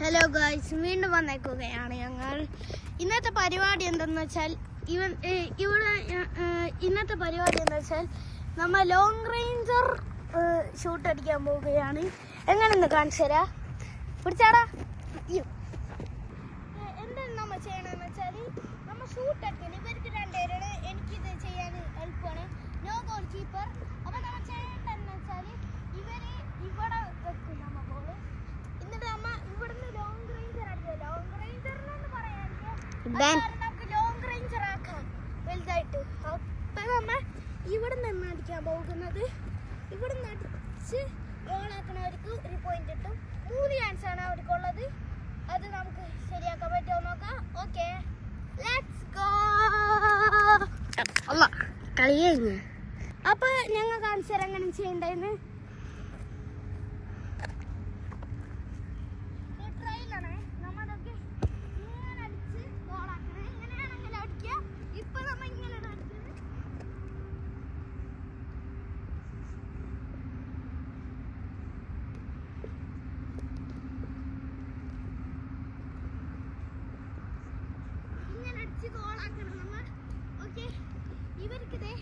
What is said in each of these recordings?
Hello guys, വീണ്ടും വന്നേക്കുകയാണ് ഞങ്ങൾ. ഇന്നത്തെ പരിപാടി എന്താണെന്ന് വെച്ചാൽ ഇന്നത്തെ പരിപാടി എന്താ വെച്ചാൽ നമ്മൾ ലോങ് റേഞ്ചർ ഷൂട്ട് അടിക്കാൻ പോവുകയാണ്. എങ്ങനെയെന്ന് കാണിച്ചു തരാ, പിടിച്ചാടാ. എന്താണ് നമ്മൾ ചെയ്യണമെന്ന് വെച്ചാൽ നമ്മൾ ഷൂട്ട് അടിക്കണം. ഇവർക്ക് രണ്ടുപേരാണ്, എനിക്കിത് ചെയ്യാൻ എളുപ്പമാണ്. No goalkeeper. അപ്പോൾ നമ്മൾ ചെയ്യേണ്ടതെന്ന് വെച്ചാൽ ഇവര് ഇവിടെ വെക്കും നമ്മ ബോള്. എന്നിട്ട് നമ്മ ഇവിടുന്ന് ലോങ് റേഞ്ചർ അടിക്കുക. ലോങ് റേഞ്ചർ എന്ന് പറയാൻ നമുക്ക് ലോങ് റേഞ്ചർ ആക്കാം വലുതായിട്ട്. അപ്പം നമ്മ ഇവിടെ നിന്ന് അടിക്കാൻ പോകുന്നത്. ഇവിടെ നിന്ന് അടിച്ച് ഗോളാക്കണവർക്ക് ഒരു പോയിന്റ് കിട്ടും. 3 ചാൻസ് ആണ് അവർക്കുള്ളത്. അത് നമുക്ക് ശരിയാക്കാൻ പറ്റുമോ നോക്കാം. Okay, let's go. അല്ല കളി കഴിഞ്ഞു. അപ്പൊ ഞങ്ങൾ കാണിച്ചു തരാം എങ്ങനെ ചെയ്യണ്ടെന്ന്. ട്രെയിലാണ് നമ്മളൊക്കെ ഇങ്ങനെ അടിച്ച് ഗോളാക്കണേ. ഇങ്ങനെയാണെങ്കിൽ അടിക്കുക. ഇപ്പൊ നമ്മ ഇങ്ങനെ അടിക്കുന്നത്. ഗോളാക്കണം നമ്മ. ഓക്കെ, ഇവർക്കിതേ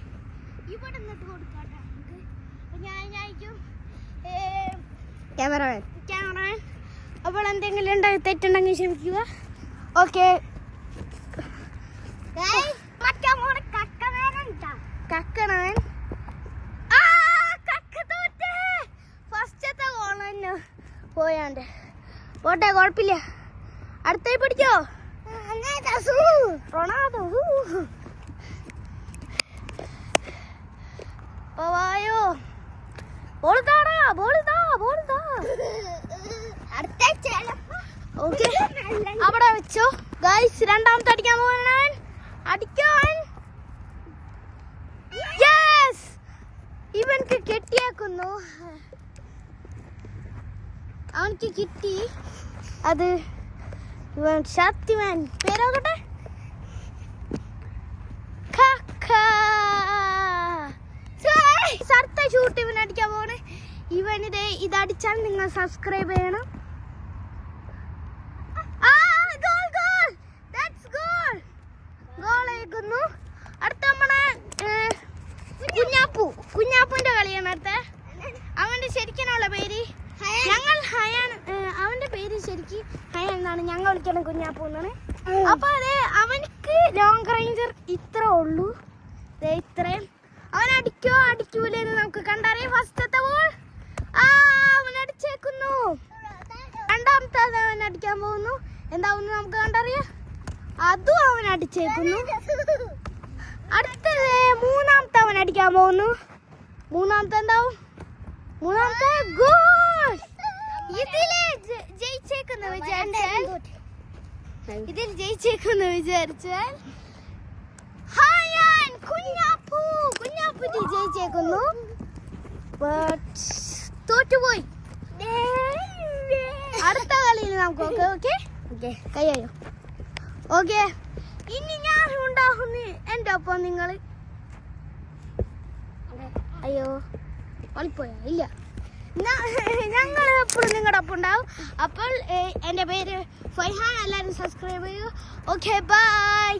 ഇവിടെ നിന്നിട്ട് കൊടുക്കാട്ടോ നമുക്ക്. ഞാനായിരിക്കും ക്യാമറമാൻ. അപ്പോൾ എന്തെങ്കിലും തെറ്റുണ്ടെങ്കിൽ ക്ഷമിക്കുക. ഓക്കെ, കക്കണവൻ ഫസ്റ്റത്തെ ഗോൾ തന്നെ പോയാണ്ട് പോട്ടെ, കുഴപ്പമില്ല. അടുത്തേ പിടിച്ചോ റൊണാൾഡോ. വായോ, ബോൾ താടാ, ബോൾ താ. ഓക്കെ, അവിടെ വെച്ചോ ഗൈസ്. രണ്ടാമത്തെ അടിക്കാൻ പോകാൻ അടിക്കാൻ. യെസ്, ഇവൻക്ക് കെട്ടിയാക്കുന്നു. അവനക്ക് കിട്ടി. അത് ഇവൻ ശക്തിമാൻ. പേരോകട്ടെ, സർത്ത ഷൂട്ട് ഇവൻ അടിക്കാൻ പോണേ. ഇവനിത് ഇതടിച്ചാൽ നിങ്ങൾ സബ്സ്ക്രൈബ് ചെയ്യണം. ഗോളേക്കുന്നു. അടുത്ത നമ്മളെ കുഞ്ഞാപ്പുവിന്റെ കളിയാണ് അടുത്ത. അവന്റെ ശരിക്കുള്ള പേര് ഞങ്ങൾ ഹയാൻ. അവന്റെ പേര് ശരിക്കും ഹയാൻ എന്നാണ്. ഞങ്ങൾ വിളിക്കണം കുഞ്ഞാപ്പു എന്നാണ്. അപ്പൊ അതെ, അവനക്ക് ലോങ് റേഞ്ചർ ഇത്ര ഉള്ളൂ. ഇത്രയും. അവൻ അടിക്കോ അടിക്കൂലെന്ന് നമുക്ക് കണ്ടറിയാം. ഫസ്റ്റത്തെ ബോൾ അവൻ അടിച്ചേക്കുന്നു. രണ്ടാമത്തെ അവൻ അടിക്കാൻ പോകുന്നു. എന്താവുന്നു നമുക്ക് കണ്ടറിയാം. അതും അവൻ അടിച്ചേക്കുന്നു. അടുത്തത് മൂന്നാമത്തെ അവൻ അടിക്കാൻ പോകുന്നു. മൂന്നാമത്തെ എന്താവും? മൂന്നാമത്തെ ഗോൾ. ഇതില് ജയിച്ചേക്കുന്ന വിചാരിച്ചാൽ കുഞ്ഞാപ്പു ജയിച്ചേക്കുന്നു. തോറ്റുപോയി. അടുത്ത കളിയിൽ നമുക്ക് ഓക്കെ കയ്യോ. ഓക്കെ, ഇനി ഞാൻ ഉണ്ടാകുന്നു എൻ്റെ ഒപ്പം. നിങ്ങൾ അയ്യോ ഒളിപ്പോയോ? ഇല്ല, ഞങ്ങൾ എപ്പോഴും നിങ്ങളുടെ ഒപ്പം ഉണ്ടാവും. അപ്പോൾ എൻ്റെ പേര് ഫൈഹാൻ. എല്ലാവരും സബ്സ്ക്രൈബ് ചെയ്യൂ. Okay, by.